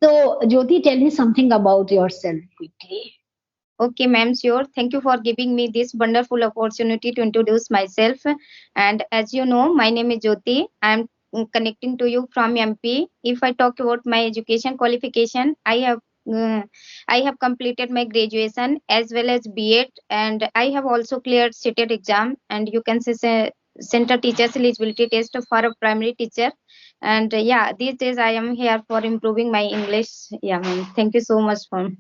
So, Jyoti, tell me something about yourself quickly. Okay, ma'am, sure. Thank you for giving me this wonderful opportunity to introduce myself. And as you know, my name is Jyoti. I'm connecting to you from MP. If I talk about my education qualification, uh, I have completed my graduation as well as B.Ed, and I have also cleared CTET exam. And you can say center teachers eligibility test for a primary teacher. And yeah, these days I am here for improving my English. Yeah, ma'am. Thank you so much for.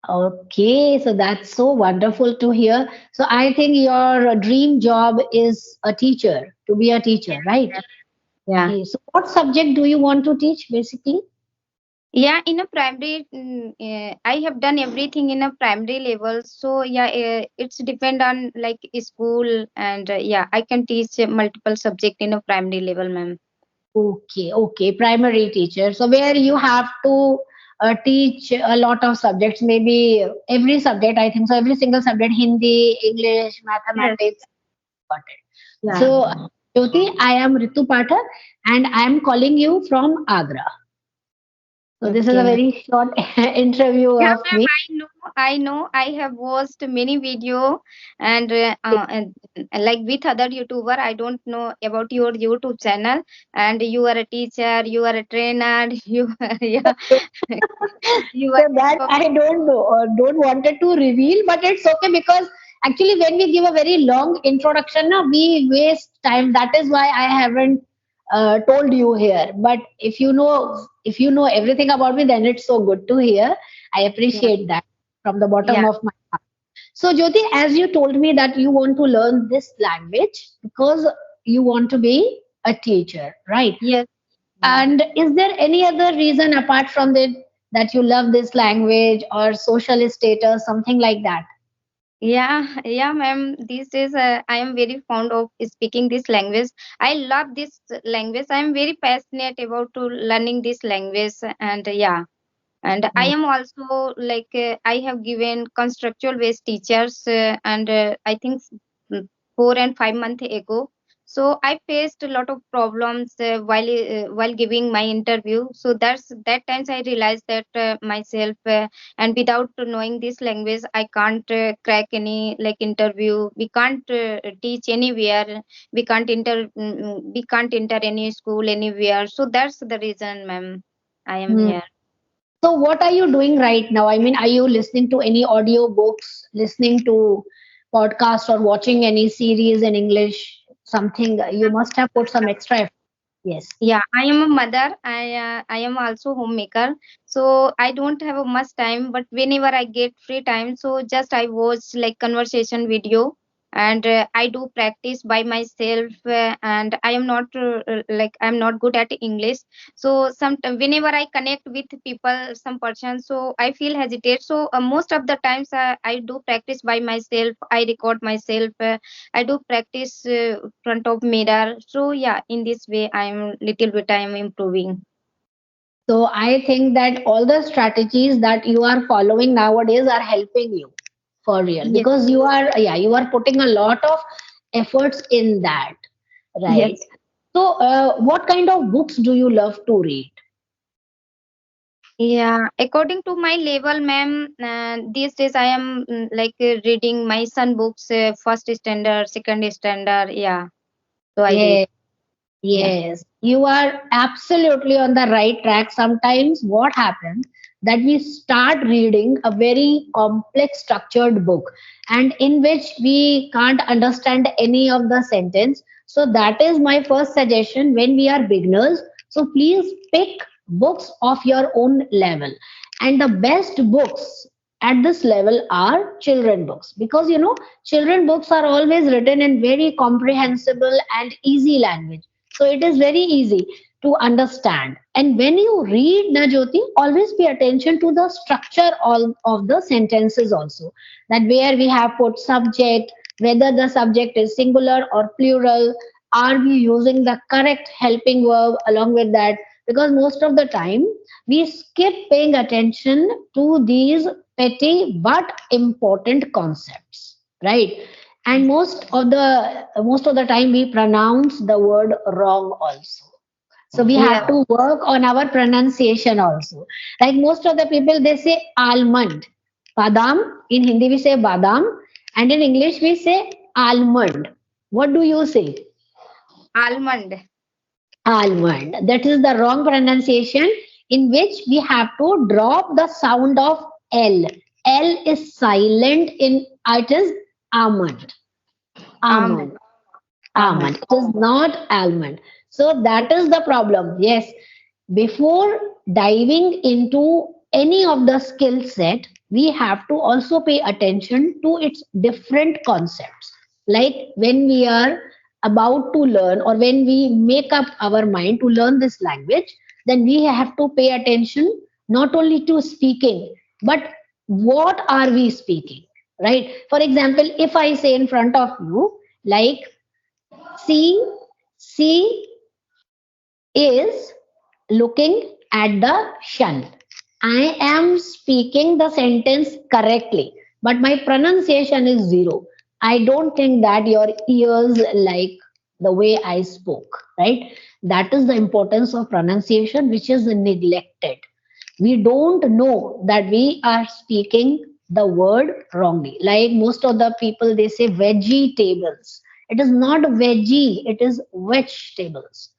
Okay, so that's so wonderful to hear. So, I think your dream job is a teacher, to be a teacher, right? Yeah. Okay, so what subject do you want to teach basically? Yeah, in a primary, I have done everything in a primary level. So yeah, it's depend on like school, and yeah, I can teach multiple subject in a primary level, ma'am. Okay, okay, primary teacher. So where you have to teach a lot of subjects, maybe every subject, I think so, every single subject, Hindi, English, Yes. mathematics, got it. Yeah. So, Jyoti, I am Ritu Pathak and I am calling you from Agra. So this is a Okay, ma'am. very short interview Yeah, of ma'am. me. I know. I have watched many video, and like with other YouTuber. I don't know about your YouTube channel. And you are a teacher. You are a trainer. You are, yeah. You So are that so. I don't know, don't wanted to reveal, but it's okay because actually when we give a very long introduction, na, we waste time. That is why I haven't told you here. But if you know everything about me, then it's so good to hear. I Yeah. appreciate that from the bottom Yeah. of my heart. So Jyoti, as you told me that you want to learn this language because you want to be a teacher, right? Yes. Yeah. And is there any other reason apart from that you love this language or social status, something like that? Yeah, ma'am. These days, I am very fond of speaking this language. I love this language. I am very passionate about to learning this language, and yeah, and I Mm. am also like I have given constructual based teachers, and I think 4 and 5 months ago. So I faced a lot of problems while giving my interview. So that times I realized that myself, and without knowing this language, I can't crack any like interview. We can't teach anywhere. We can't enter any school anywhere. So that's the reason, ma'am. I am Hmm. here. So what are you doing right now? I mean, are you listening to any audio books, listening to podcasts, or watching any series in English? Something you must have put some extra effort. Yes. Yeah, I am a mother. I am also homemaker. So I don't have a much time, but whenever I get free time, so just I watch like conversation video, and I do practice by myself. And I am not like I'm not good at English. So sometimes whenever I connect with people, some person, so I feel hesitate. So most of the times I do practice by myself. I record myself. I do practice front of mirror. So yeah, in this way, I am improving. So I think that all the strategies that you are following nowadays are helping you for real Yes, because you are putting a lot of efforts in that, right? yes. So what kind of books do you love to read? Yeah, according to my level, ma'am, these days I am like reading my son books, first standard, second standard. Yeah, so I read. Yeah. Yeah. Yes, you are absolutely on the right track. Sometimes what happens that we start reading a very complex structured book and in which we can't understand any of the sentence. So that is my first suggestion when we are beginners. So please pick books of your own level. And the best books at this level are children books because children books are always written in very comprehensible and easy language, so it is very easy to understand. And when you read Najoti, always pay attention to the structure all of the sentences also. That where we have put subject, whether the subject is singular or plural, are we using the correct helping verb along with that? Because most of the time we skip paying attention to these petty but important concepts, right? And most of the time we pronounce the word wrong also, So we Yeah. have to work on our pronunciation also. Like most of the people, they say almond, badam. In Hindi we say badam, and in English we say almond. What do you say? Almond. Almond. That is the wrong pronunciation, in which we have to drop the sound of L. L is silent in it is almond. Almond. Almond. Almond. Almond. It is not almond. So that is the problem. Yes. Before diving into any of the skill set, we have to also pay attention to its different concepts. Like when we are about to learn or when we make up our mind to learn this language, then we have to pay attention not only to speaking, but what are we speaking, right? For example, if I say in front of you, like, see, she is looking at the sun. I am speaking the sentence correctly, but my pronunciation is zero. I don't think that your ears like the way I spoke, right? That is the importance of pronunciation, which is neglected. We don't know that we are speaking the word wrongly. Like most of the people, they say vegetables. It is not veggie, it is vegetables.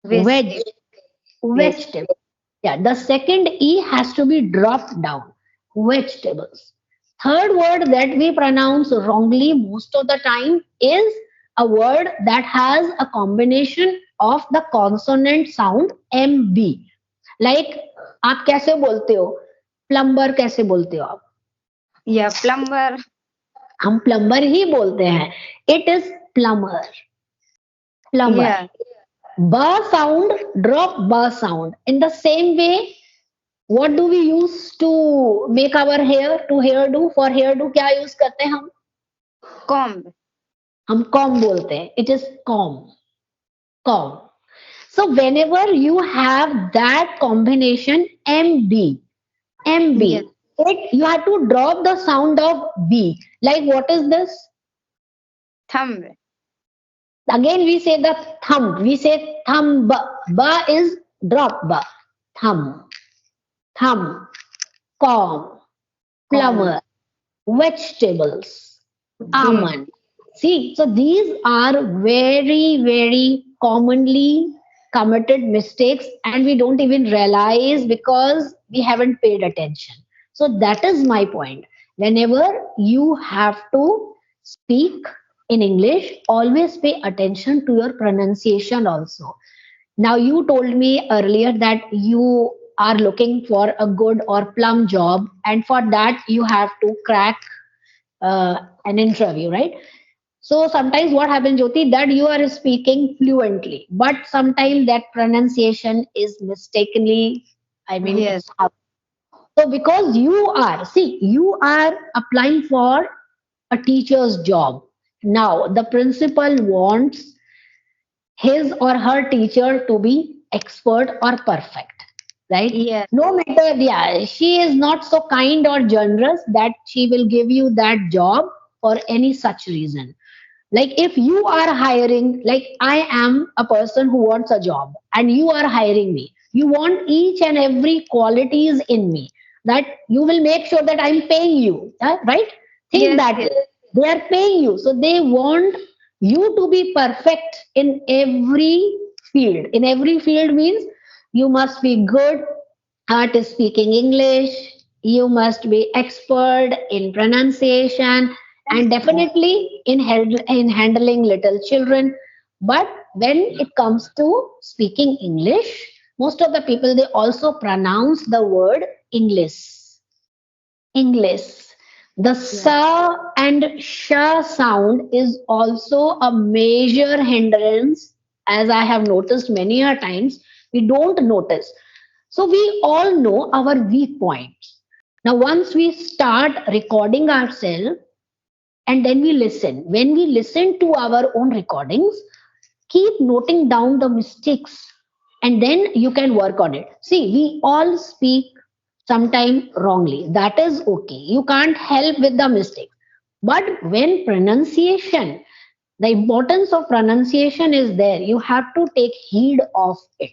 Veg, Vegetable. Yes. vegetable. Yeah, the second E has to be dropped down. Vegetables. Third word that we pronounce wrongly most of the time is a word that has a combination of the consonant sound MB. Like आप कैसे बोलते हो? Plumber कैसे बोलते हो आप? Yeah. Plumber. हम plumber ही बोलते हैं. It is plumber. Plumber. Yeah. Ba sound, drop ba sound. In the same way, what do we use to make our hair? To hairdo, for hairdo क्या use करते हैं हम? Comb. हम comb बोलते हैं. It is comb. Comb. So whenever you have that combination MB, Yes. MB, you have to drop the sound of B. Like what is this? Thumb. Again we say the thumb. We say thumb. Ba is drop ba. Thumb. Thumb. Comb. Comb. Plumber, vegetables, Good. almond. See, so these are very, very commonly committed mistakes, and we don't even realize because we haven't paid attention. So that is my point. Whenever you have to speak in English, always pay attention to your pronunciation also. Now, you told me earlier that you are looking for a good or plum job, and for that, you have to crack an interview, right? So, sometimes what happens, Jyoti, that you are speaking fluently, but sometimes that pronunciation is mistakenly, I mean, Yes. it's so because you are applying for a teacher's job. Now, the principal wants his or her teacher to be expert or perfect, right? Yes. No matter, yeah, she is not so kind or generous that she will give you that job for any such reason. Like if you are hiring, like I am a person who wants a job and you are hiring me, you want each and every qualities in me, that you will make sure that I'm paying you, right? Think Yes. that Yes. way. They are paying you, so they want you to be perfect in every field. In every field means you must be good at speaking English, you must be expert in pronunciation, and definitely in handling little children. But when it comes to speaking English, most of the people they also pronounce the word English. English. The Yeah. sa and sha sound is also a major hindrance, as I have noticed many a times. We don't notice. So we all know our weak points. Now, once we start recording ourselves and then we listen, when we listen to our own recordings, keep noting down the mistakes and then you can work on it. See, we all speak sometime wrongly. That is okay. You can't help with the mistake. But when pronunciation, the importance of pronunciation is there, you have to take heed of it.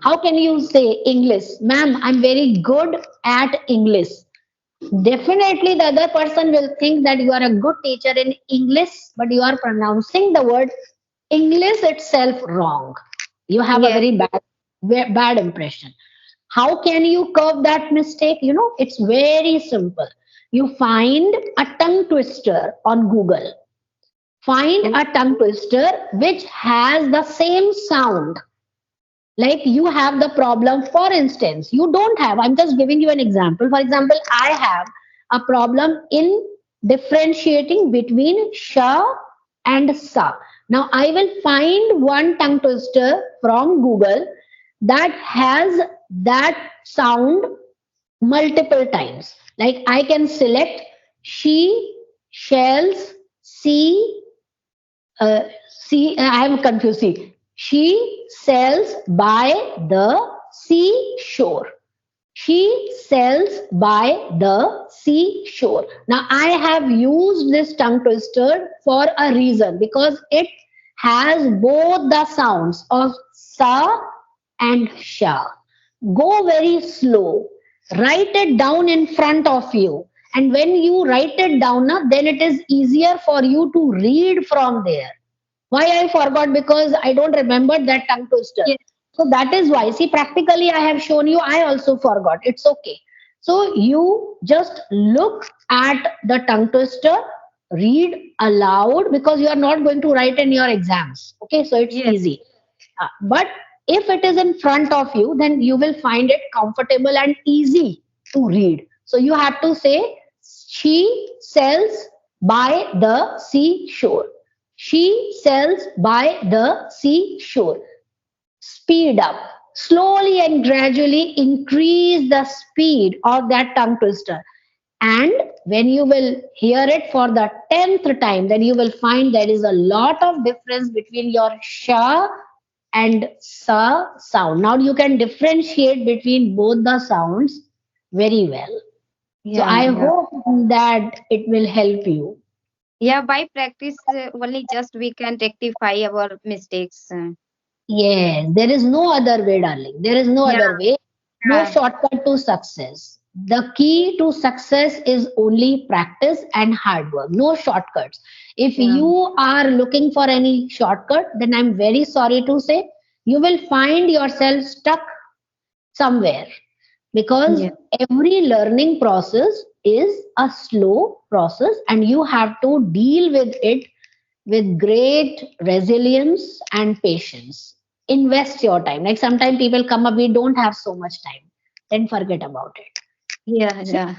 How can you say English? Ma'am, I'm very good at English. Definitely, the other person will think that you are a good teacher in English, but you are pronouncing the word English itself wrong. You have a Yes. very bad impression. How can you curb that mistake? It's very simple. You find a tongue twister on Google. Find Oh, a tongue twister which has the same sound, like you have the problem. For instance, you don't have, I'm just giving you an example. For example, I have a problem in differentiating between sha and sa. Now I will find one tongue twister from Google that has that sound multiple times. Like I can select she, shells, see, I am confused. See, she sells by the seashore. She sells by the seashore. Now, I have used this tongue twister for a reason because it has both the sounds of sa and sha. Go very slow. Write it down in front of you. And when you write it down, then it is easier for you to read from there. Why I forgot? Because I don't remember that tongue twister. yes. So that is why. See, practically I have shown you, I also forgot. It's okay. So you just look at the tongue twister, read aloud because you are not going to write in your exams. Okay, so it's Yes. easy. But if it is in front of you, then you will find it comfortable and easy to read. So you have to say, she sells by the seashore. She sells by the seashore. Speed up. Slowly and gradually increase the speed of that tongue twister. And when you will hear it for the 10th time, then you will find there is a lot of difference between your sha and sa sound. Now you can differentiate between both the sounds very well. So Yeah, I yeah. hope that it will help you. Yeah, by practice only just we can rectify our mistakes. Yes, there is no other way, darling. There is no Yeah, other way. No yeah, shortcut to success. The key to success is only practice and hard work. No shortcuts. If yeah. you are looking for any shortcut, then I'm very sorry to say you will find yourself stuck somewhere, because Yeah. every learning process is a slow process and you have to deal with it with great resilience and patience. Invest your time. Like sometimes people come up, we don't have so much time, then forget about it. Yeah, See, yeah,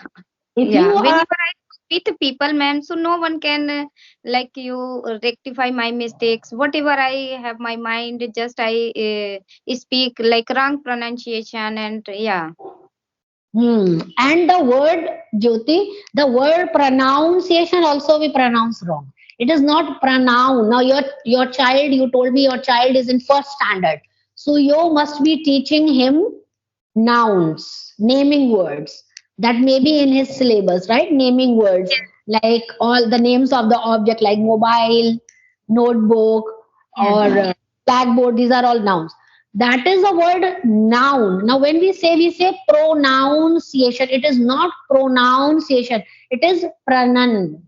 if yeah. you are, Whenever I meet the people, ma'am, so no one can like you rectify my mistakes. Whatever I have my mind, just I speak like wrong pronunciation and yeah, and the word Jyoti, the word pronunciation also we pronounce wrong. It is not pronoun. Now your child, you told me your child is in first standard, so you must be teaching him nouns, naming words. That may be in his syllabus, right? Naming words like all the names of the object, like mobile, notebook, yes, or blackboard. These are all nouns. That is the word noun. Now, when we say pronunciation. It is not pronunciation. It is pronunciation,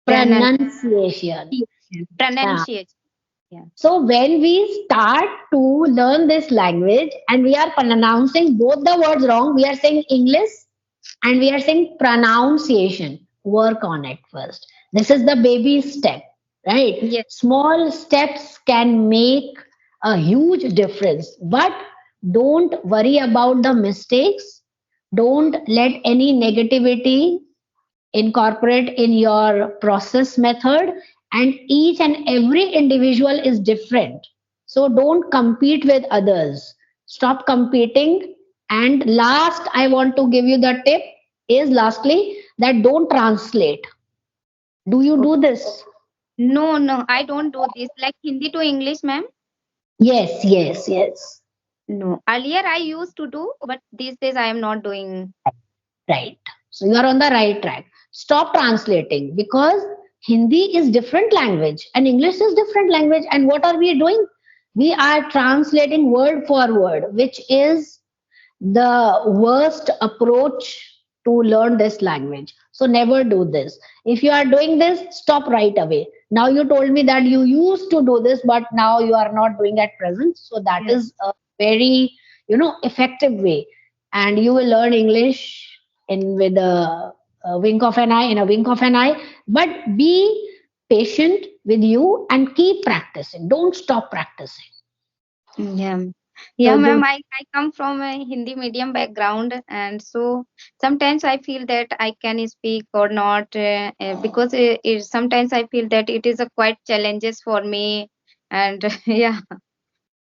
pronunciation. Yeah. pronunciation. Yeah, So when we start to learn this language and we are pronouncing both the words wrong, we are saying English and we are saying pronunciation. Work on it first. This is the baby step, right? yes, Small steps can make a huge difference, but don't worry about the mistakes. Don't let any negativity incorporate in your process method, and each and every individual is different, so don't compete with others. Stop competing. And last, I want to give you the tip is lastly that don't translate. Do you do okay. this? No, no, I don't do this. Like Hindi to English, ma'am. Yes, yes, yes. No, earlier I used to do, but these days I am not doing. Right. So you are on the right track. Stop translating, because Hindi is different language and English is different language. And what are we doing? we are translating word for word, which is the worst approach to learn this language. So never do this. If you are doing this, stop right away. Now you told me that you used to do this, but now you are not doing at present. So that Yes. is a very, effective way, and you will learn English in with a wink of an eye, in a wink of an eye. But be patient with you and keep practicing. Don't stop practicing. Yeah. So Yeah, this ma'am, I come from a Hindi medium background, and so sometimes I feel that I can speak or not, because sometimes I feel that it is a quite challenges for me, and yeah.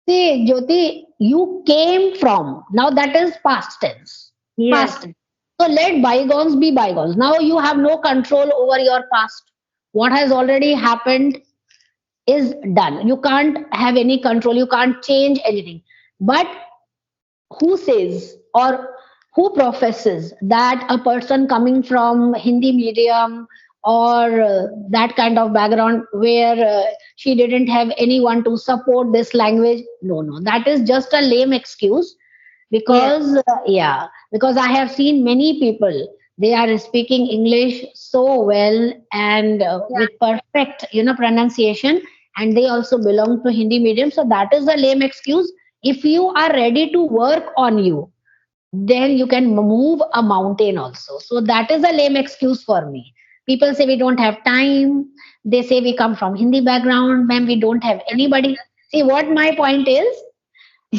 See, Jyoti, you came from. Now that is past tense. Yes. Past tense. So let bygones be bygones. Now you have no control over your past. What has already happened is done. You can't have any control. You can't change anything. But who says or who professes that a person coming from Hindi medium or that kind of background where she didn't have anyone to support this language? No, no, that is just a lame excuse. Yes. Because because I have seen many people, they are speaking English so well and Yeah. with perfect pronunciation, and they also belong to Hindi medium. So that is a lame excuse. If you are ready to work on you, then you can move a mountain also. So that is a lame excuse for me. People say we don't have time. They say we come from Hindi background, ma'am, we don't have anybody. See, what my point is,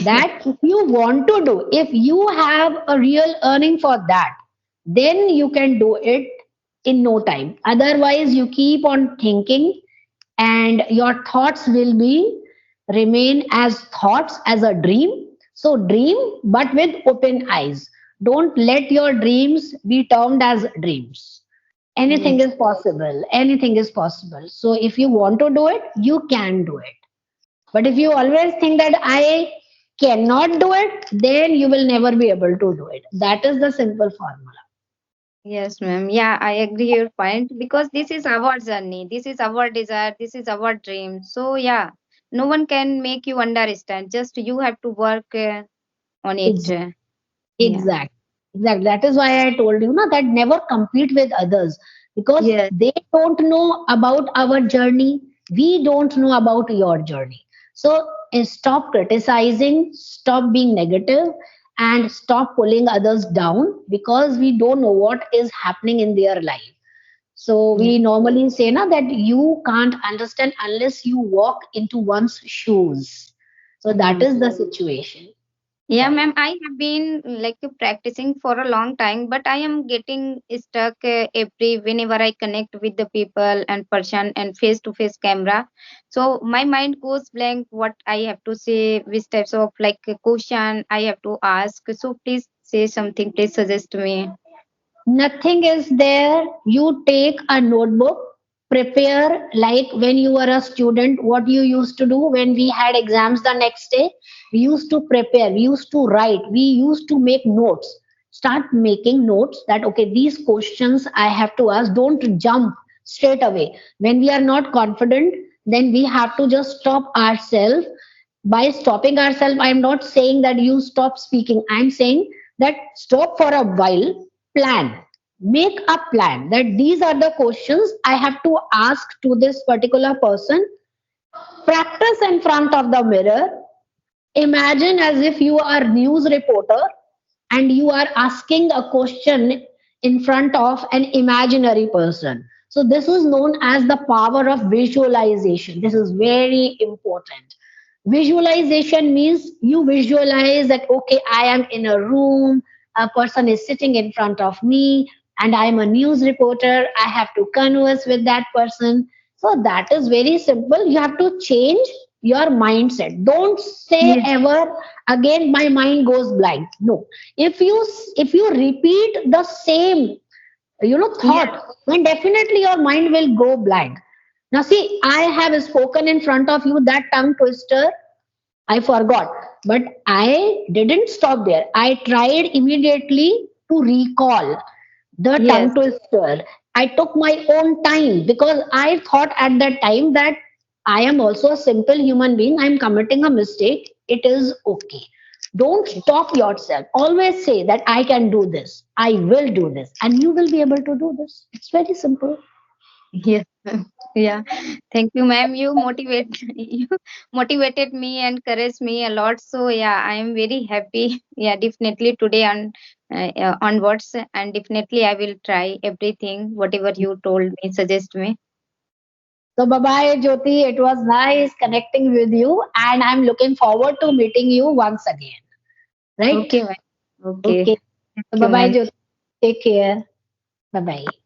that if you want to do, if you have a real earning for that, then you can do it in no time. Otherwise you keep on thinking, and your thoughts will be remain as thoughts, as a dream. So dream, but with open eyes. Don't let your dreams be termed as dreams. Anything Yes. is possible, anything is possible. So if you want to do it, you can do it. But if you always think that I cannot do it, then you will never be able to do it. That is the simple formula. Yes, ma'am. Yeah, I agree your point because this is our journey, this is our desire, this is our dream. So yeah, no one can make you understand. Just you have to work on it. Exactly. Yeah. Exactly. Exactly. That is why I told you that never compete with others, because Yes. they don't know about our journey. We don't know about your journey. So stop criticizing, stop being negative, and stop pulling others down, because we don't know what is happening in their life. So Yeah. we normally say na, that you can't understand unless you walk into one's shoes. So that Yeah. is the situation. Yeah, Right. ma'am. I have been like practicing for a long time, but I am getting stuck every whenever I connect with the people and person and face to face camera. So my mind goes blank. What I have to say, which types of like question I have to ask. So please say something. Please suggest me. Nothing is there. You take a notebook, prepare like when you were a student, what you used to do when we had exams the next day. We used to prepare, we used to write, we used to make notes. Start making notes that, okay, these questions I have to ask. Don't jump straight away. When we are not confident, then we have to just stop ourselves. By stopping ourselves, I'm not saying that you stop speaking. I'm saying that stop for a while, plan, make a plan that these are the questions I have to ask to this particular person. Practice in front of the mirror. Imagine as if you are news reporter and you are asking a question in front of an imaginary person. So this is known as the power of visualization. This is very important. Visualization means you visualize that, okay, I am in a room, a person is sitting in front of me, and I am a news reporter. I have to converse with that person. So that is very simple. You have to change your mindset. Don't say Yes. ever again my mind goes blank. No. If you repeat the same Yes. thought, then definitely your mind will go blank. Now see, I have spoken in front of you that tongue twister, I forgot. But I didn't stop there. I tried immediately to recall the Yes. tongue twister. I took my own time because I thought at that time that I am also a simple human being. I'm committing a mistake. It is okay. Don't stop yourself. Always say that I can do this. I will do this. And you will be able to do this. It's very simple. Yes. Yeah. Thank you, ma'am. You motivate you motivated me and encouraged me a lot. So yeah, I am very happy. Yeah, definitely today on onwards, and definitely I will try everything whatever you told me, suggest me. So bye bye, Jyoti. It was nice connecting with you. And I'm looking forward to meeting you once again. Right? Okay, ma'am. Okay. Okay. Thank So bye you, bye, ma'am. Jyoti. Take care. Bye bye.